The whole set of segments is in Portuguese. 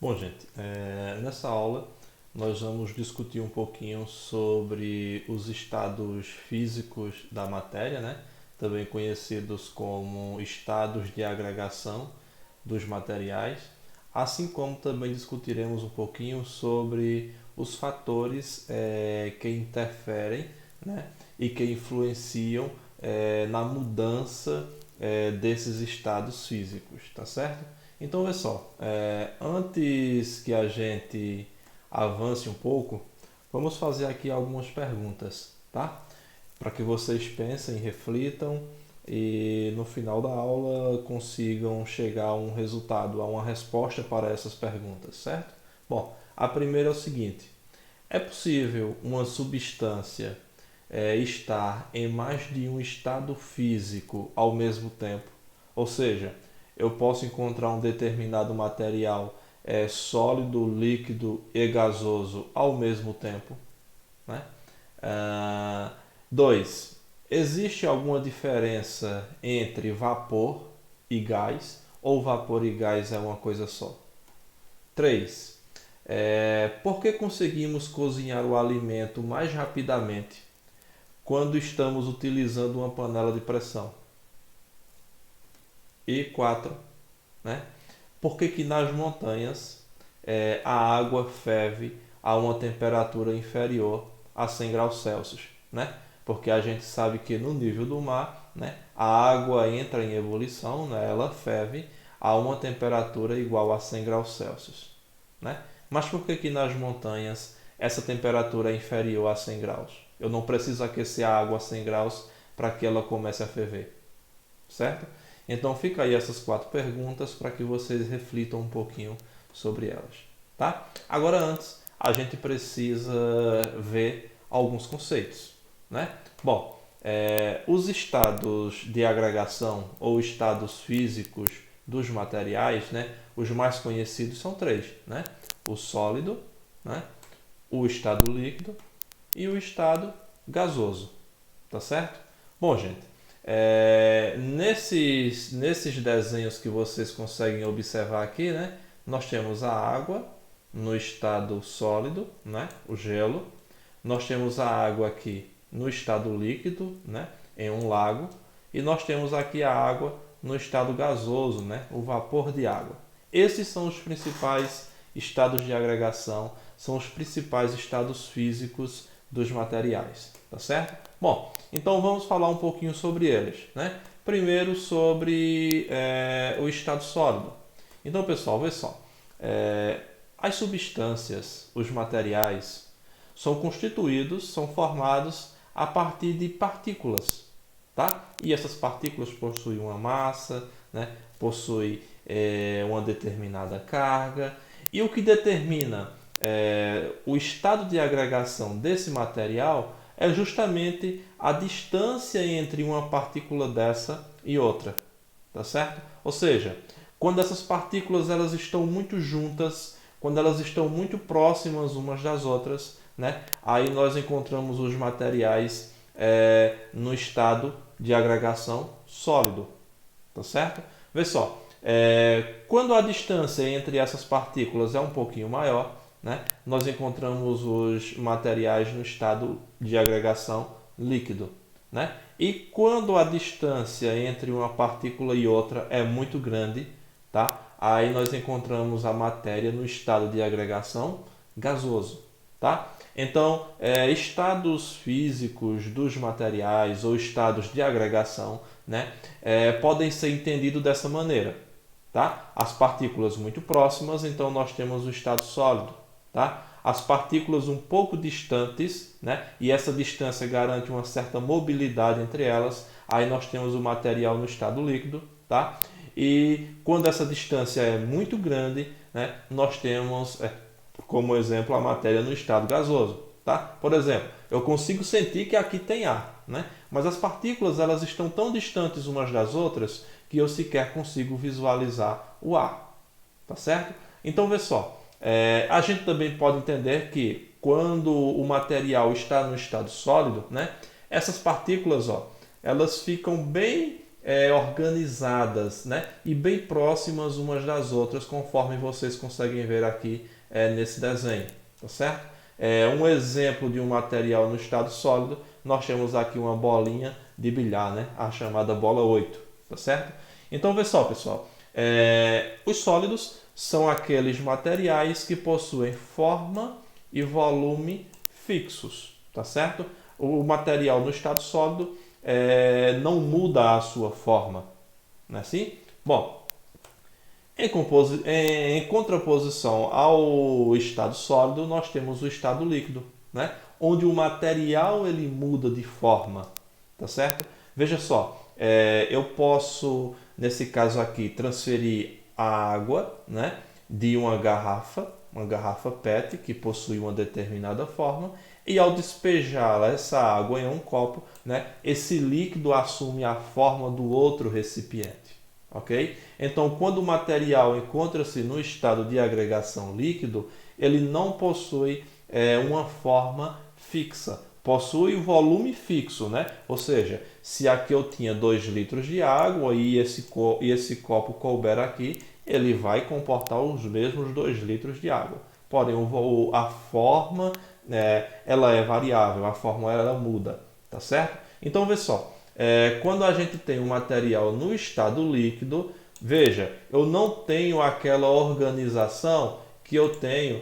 Bom, gente, nessa aula nós vamos discutir um pouquinho sobre os estados físicos da matéria, né? Também conhecidos como estados de agregação dos materiais, assim como também discutiremos um pouquinho sobre os fatores que interferem, né? E que influenciam na mudança desses estados físicos, tá certo? Então, olha só, antes que a gente avance um pouco, vamos fazer aqui algumas perguntas, tá? Para que vocês pensem, reflitam e no final da aula consigam chegar a um resultado, a uma resposta para essas perguntas, certo? Bom, a primeira é o seguinte: é possível uma substância estar em mais de um estado físico ao mesmo tempo? Ou seja, eu posso encontrar um determinado material sólido, líquido e gasoso ao mesmo tempo, né? 2. Existe alguma diferença entre vapor e gás? Ou vapor e gás é uma coisa só? 3. Por que conseguimos cozinhar o alimento mais rapidamente quando estamos utilizando uma panela de pressão? E 4, né? Por que que nas montanhas a água ferve a uma temperatura inferior a 100 graus Celsius, né? Porque a gente sabe que no nível do mar, né, a água entra em ebulição, né, ela ferve a uma temperatura igual a 100 graus Celsius, né? Mas por que que nas montanhas essa temperatura é inferior a 100 graus? Eu não preciso aquecer a água a 100 graus para que ela comece a ferver, certo? Então fica aí essas quatro perguntas para que vocês reflitam um pouquinho sobre elas, tá? Agora antes, a gente precisa ver alguns conceitos, né? Bom, os estados de agregação ou estados físicos dos materiais, né? Os mais conhecidos são três, né? O sólido, né? O estado líquido e o estado gasoso, tá certo? Bom, gente, nesses desenhos que vocês conseguem observar aqui, né, nós temos a água no estado sólido, né, o gelo. Nós temos a água aqui no estado líquido, né, em um lago. E nós temos aqui a água no estado gasoso, né, o vapor de água. Esses são os principais estados de agregação, são os principais estados físicos dos materiais, tá certo? Bom, então vamos falar um pouquinho sobre eles, né? Primeiro sobre o estado sólido. Então, pessoal, vê só. As substâncias, os materiais, são constituídos, são formados a partir de partículas, tá? E essas partículas possuem uma massa, né? Possuem uma determinada carga. E o que determina o estado de agregação desse material é justamente a distância entre uma partícula dessa e outra, tá certo? Ou seja, quando essas partículas elas estão muito juntas, quando elas estão muito próximas umas das outras, né? Aí nós encontramos os materiais no estado de agregação sólido, tá certo? Vê só, quando a distância entre essas partículas é um pouquinho maior, né, nós encontramos os materiais no estado de agregação líquido, né? E quando a distância entre uma partícula e outra é muito grande, tá? Aí nós encontramos a matéria no estado de agregação gasoso, tá? Então, estados físicos dos materiais ou estados de agregação, né, podem ser entendidos dessa maneira, tá? As partículas muito próximas, então nós temos o estado sólido, tá? As partículas um pouco distantes, né? E essa distância garante uma certa mobilidade entre elas. Aí nós temos o material no estado líquido, tá? E quando essa distância é muito grande, né? Nós temos, como exemplo, a matéria no estado gasoso, tá? Por exemplo, eu consigo sentir que aqui tem ar, né? Mas as partículas elas estão tão distantes umas das outras que eu sequer consigo visualizar o ar, tá certo? Então vê só, a gente também pode entender que quando o material está no estado sólido, né, essas partículas, ó, elas ficam bem organizadas, né? E bem próximas umas das outras, conforme vocês conseguem ver aqui nesse desenho, tá certo? Um exemplo de um material no estado sólido, nós temos aqui uma bolinha de bilhar, né? A chamada bola 8, tá certo? Então, vê só, pessoal, os sólidos são aqueles materiais que possuem forma e volume fixos, tá certo? O material no estado sólido não muda a sua forma, não é assim? Bom, em contraposição ao estado sólido, nós temos o estado líquido, né? Onde o material ele muda de forma, tá certo? Veja só, eu posso, nesse caso aqui, transferir a água, né, de uma garrafa PET que possui uma determinada forma, e ao despejar essa água em um copo, né, esse líquido assume a forma do outro recipiente. Ok? Então, quando o material encontra-se no estado de agregação líquido, ele não possui uma forma fixa, possui o volume fixo, né? Ou seja, se aqui eu tinha 2 litros de água e esse copo couber aqui, ele vai comportar os mesmos 2 litros de água. Porém, a forma ela é variável, a forma ela muda, tá certo? Então, vê só. Quando a gente tem um material no estado líquido, veja, eu não tenho aquela organização que eu tenho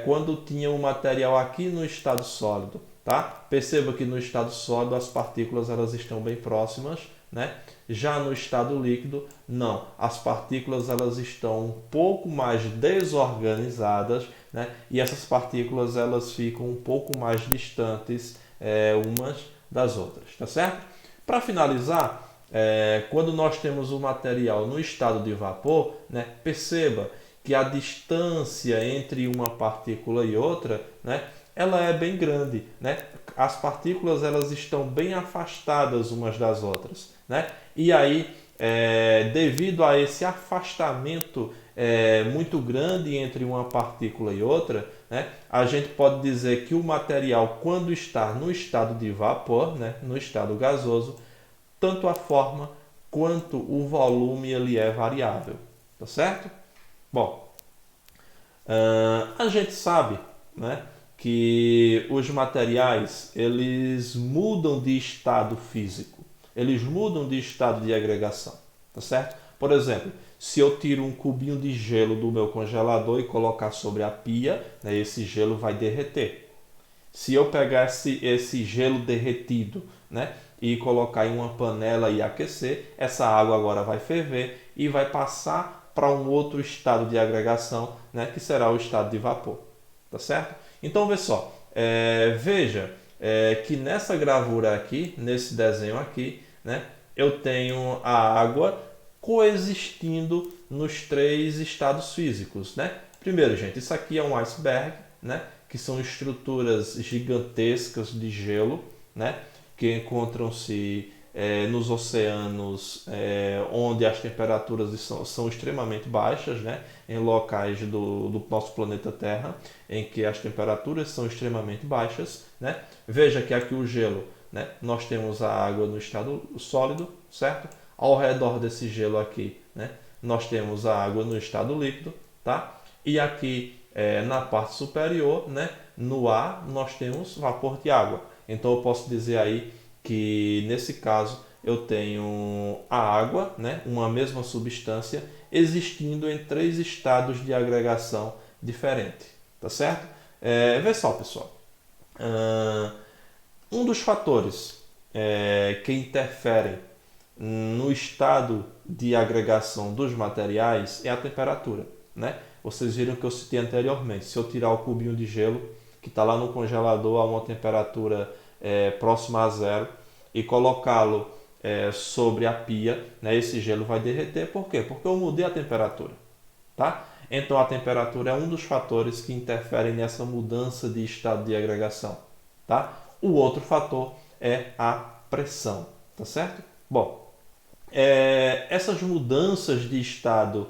quando tinha um material aqui no estado sólido, tá? Perceba que no estado sólido as partículas elas estão bem próximas, né? Já no estado líquido, não. As partículas elas estão um pouco mais desorganizadas, né? E essas partículas elas ficam um pouco mais distantes umas das outras, tá certo? Para finalizar, quando nós temos o material no estado de vapor, né, perceba que a distância entre uma partícula e outra, né, ela é bem grande, né? As partículas elas estão bem afastadas umas das outras, né? E aí, devido a esse afastamento muito grande entre uma partícula e outra, né, a gente pode dizer que o material, quando está no estado de vapor, né, no estado gasoso, tanto a forma quanto o volume ele é variável, tá certo? Bom, a gente sabe, né, que os materiais eles mudam de estado físico, eles mudam de estado de agregação, tá certo? Por exemplo, se eu tiro um cubinho de gelo do meu congelador e colocar sobre a pia, né, esse gelo vai derreter. Se eu pegar esse gelo derretido, né, e colocar em uma panela e aquecer, essa água agora vai ferver e vai passar para um outro estado de agregação, né, que será o estado de vapor. Tá certo? Então, vê só. Veja que nessa gravura aqui, nesse desenho aqui, né, eu tenho a água coexistindo nos 3 estados físicos, né? Primeiro, gente, isso aqui é um iceberg, né? Que são estruturas gigantescas de gelo, né? Que encontram-se nos oceanos onde as temperaturas são extremamente baixas, né? Em locais do nosso planeta Terra, em que as temperaturas são extremamente baixas, né? Veja que aqui o gelo, né? Nós temos a água no estado sólido, certo? Ao redor desse gelo aqui, né? Nós temos a água no estado líquido, tá? E aqui na parte superior, né? No ar, nós temos vapor de água. Então eu posso dizer aí que nesse caso eu tenho a água, né, uma mesma substância, existindo em 3 estados de agregação diferentes. Tá certo? Vê só, pessoal. Um dos fatores que interferem no estado de agregação dos materiais é a temperatura, né? Vocês viram que eu citei anteriormente. Se eu tirar o cubinho de gelo que está lá no congelador a uma temperatura próxima a zero e colocá-lo sobre a pia, né, esse gelo vai derreter. Por quê? Porque eu mudei a temperatura, tá? Então a temperatura é um dos fatores que interferem nessa mudança de estado de agregação, tá? O outro fator é a pressão, tá certo? Bom, essas mudanças de estado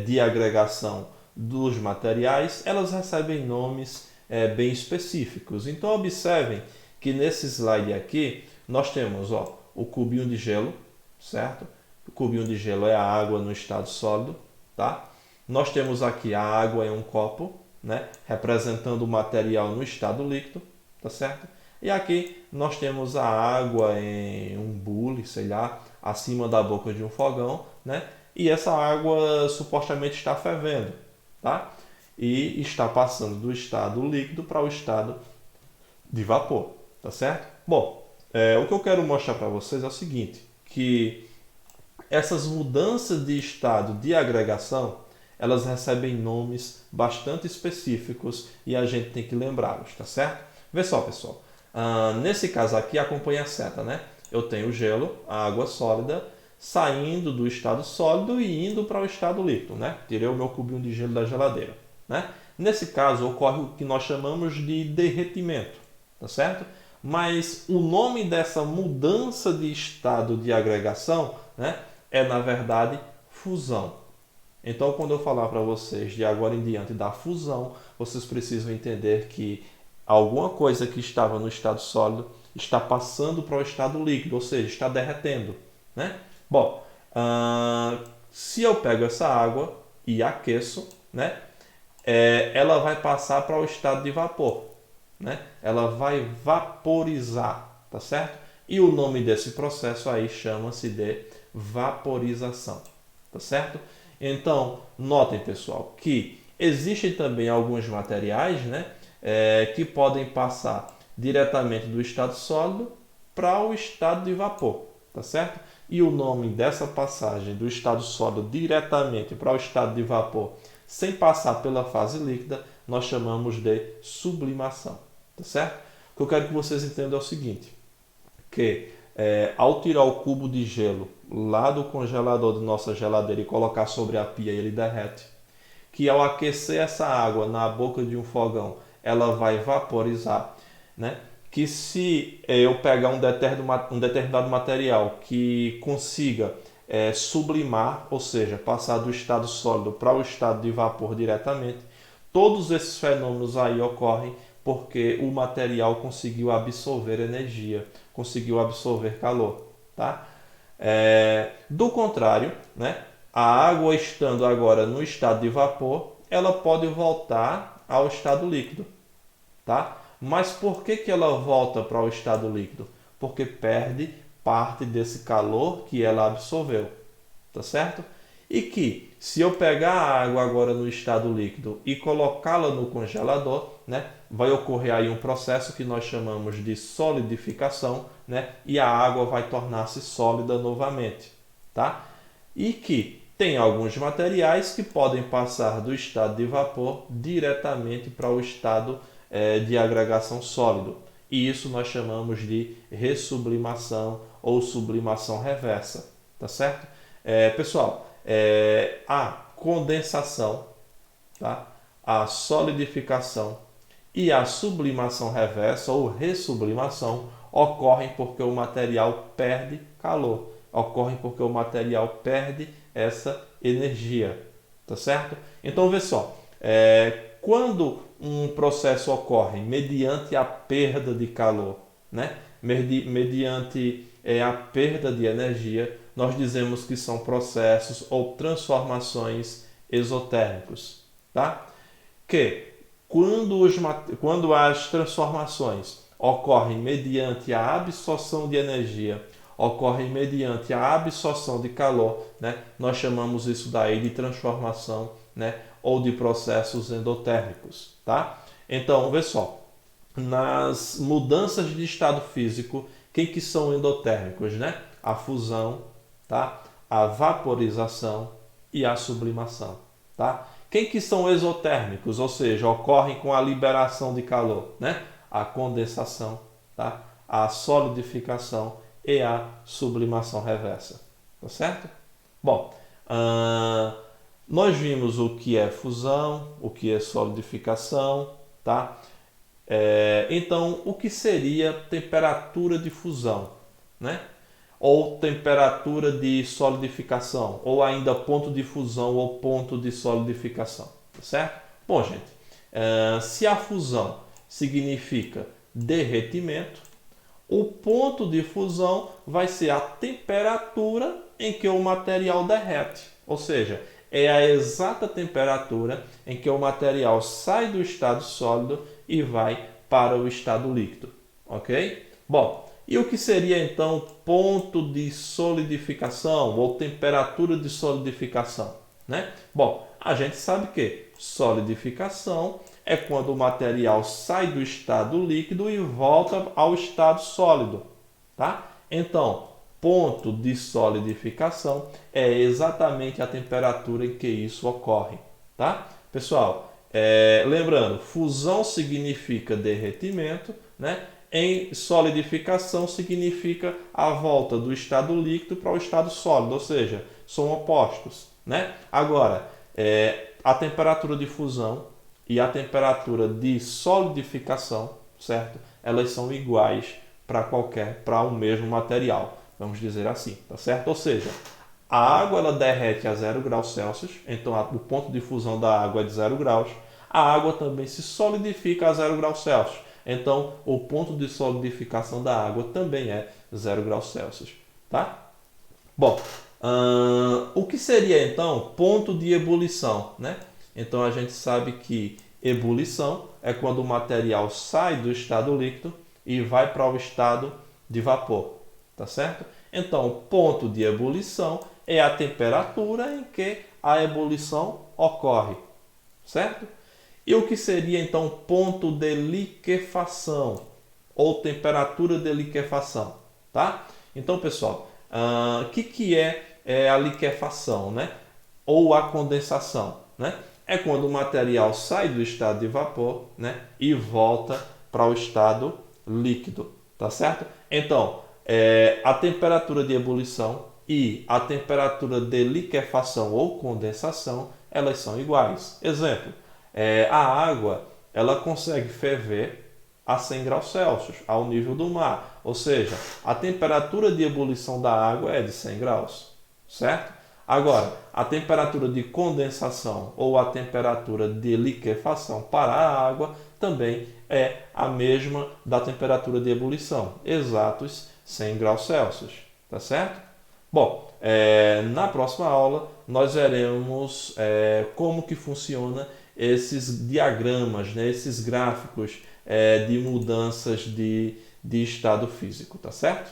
de agregação dos materiais, elas recebem nomes bem específicos. Então observem que nesse slide aqui nós temos o cubinho de gelo, certo? O cubinho de gelo é a água no estado sólido, tá? Nós temos aqui a água em um copo, né? Representando o material no estado líquido, tá certo? E aqui nós temos a água em um bule, sei lá, acima da boca de um fogão, né? E essa água supostamente está fervendo, tá? E está passando do estado líquido para o estado de vapor, tá certo? Bom, o que eu quero mostrar para vocês é o seguinte, que essas mudanças de estado de agregação, elas recebem nomes bastante específicos e a gente tem que lembrá-los, tá certo? Vê só, pessoal. Nesse caso aqui, acompanha a seta, né? Eu tenho o gelo, a água sólida, saindo do estado sólido e indo para o estado líquido, né? Tirei o meu cubinho de gelo da geladeira, né? Nesse caso, ocorre o que nós chamamos de derretimento, tá certo? Mas o nome dessa mudança de estado de agregação, né, é na verdade fusão. Então, quando eu falar para vocês de agora em diante da fusão, vocês precisam entender que alguma coisa que estava no estado sólido está passando para o estado líquido, ou seja, está derretendo, né? Bom, se eu pego essa água e aqueço, né, ela vai passar para o estado de vapor, né? Ela vai vaporizar, tá certo? E o nome desse processo aí chama-se de vaporização, tá certo? Então, notem, pessoal, que existem também alguns materiais, né, que podem passar diretamente do estado sólido para o estado de vapor, tá certo? E o nome dessa passagem do estado sólido diretamente para o estado de vapor, sem passar pela fase líquida, nós chamamos de sublimação, tá certo? O que eu quero que vocês entendam é o seguinte, que ao tirar o cubo de gelo lá do congelador da nossa geladeira e colocar sobre a pia, ele derrete. Que ao aquecer essa água na boca de um fogão, ela vai vaporizar, né? Que se eu pegar um determinado material que consiga sublimar, ou seja, passar do estado sólido para o estado de vapor diretamente, todos esses fenômenos aí ocorrem porque o material conseguiu absorver energia, conseguiu absorver calor, tá? Do contrário, né, a água estando agora no estado de vapor, ela pode voltar ao estado líquido, tá? Mas por que ela volta para o estado líquido? Porque perde parte desse calor que ela absorveu, tá certo? E que se eu pegar a água agora no estado líquido e colocá-la no congelador, né, vai ocorrer aí um processo que nós chamamos de solidificação, né, e a água vai tornar-se sólida novamente, tá? E que tem alguns materiais que podem passar do estado de vapor diretamente para o estado de agregação sólido. E isso nós chamamos de ressublimação ou sublimação reversa, tá certo? Pessoal, a condensação, tá? A solidificação e a sublimação reversa ou ressublimação ocorrem porque o material perde calor, ocorrem porque o material perde essa energia, tá certo? Então, vê só, quando um processo ocorre mediante a perda de calor, né? Mediante a perda de energia, nós dizemos que são processos ou transformações exotérmicos, tá? Que quando as transformações ocorrem mediante a absorção de energia, ocorrem mediante a absorção de calor, né? Nós chamamos isso daí de transformação, né? Ou de processos endotérmicos, tá? Então, vê só, nas mudanças de estado físico, quem que são endotérmicos, né? A fusão, tá? A vaporização e a sublimação, tá? Quem que são exotérmicos, ou seja, ocorrem com a liberação de calor, né? A condensação, tá? A solidificação e a sublimação reversa, tá certo? Bom, nós vimos o que é fusão, o que é solidificação, tá? Então, o que seria temperatura de fusão, né? Ou temperatura de solidificação, ou ainda ponto de fusão ou ponto de solidificação, tá certo? Bom, gente, se a fusão significa derretimento, O ponto de fusão vai ser a temperatura em que o material derrete, ou seja, é a exata temperatura em que o material sai do estado sólido e vai para o estado líquido, ok? Bom, e o que seria então ponto de solidificação ou temperatura de solidificação, né? Bom, a gente sabe que solidificação é quando o material sai do estado líquido e volta ao estado sólido, tá? Então, ponto de solidificação é exatamente a temperatura em que isso ocorre, tá? Pessoal, lembrando, fusão significa derretimento, né? Em solidificação significa a volta do estado líquido para o estado sólido, ou seja, são opostos, né? Agora, a temperatura de fusão e a temperatura de solidificação, certo? Elas são iguais para o mesmo material, vamos dizer assim, tá certo? Ou seja, a água ela derrete a 0 graus Celsius, então o ponto de fusão da água é de 0 graus. A água também se solidifica a 0 graus Celsius, então o ponto de solidificação da água também é 0 graus Celsius, tá? Bom, o que seria então ponto de ebulição, né? Então a gente sabe que ebulição é quando o material sai do estado líquido e vai para o estado de vapor, tá certo? Então o ponto de ebulição é a temperatura em que a ebulição ocorre, certo? E o que seria então ponto de liquefação ou temperatura de liquefação, tá? Então, pessoal, o que é a liquefação, né? Ou a condensação, né? É quando o material sai do estado de vapor, né? E volta para o estado líquido, tá certo? Então, a temperatura de ebulição e a temperatura de liquefação ou condensação, elas são iguais. Exemplo, a água ela consegue ferver a 100 graus Celsius, ao nível do mar. Ou seja, a temperatura de ebulição da água é de 100 graus, certo? Agora, a temperatura de condensação ou a temperatura de liquefação para a água também é a mesma da temperatura de ebulição, exatos 100 graus Celsius, tá certo? Bom, na próxima aula nós veremos como que funciona esses diagramas, né, esses gráficos de mudanças de estado físico, tá certo?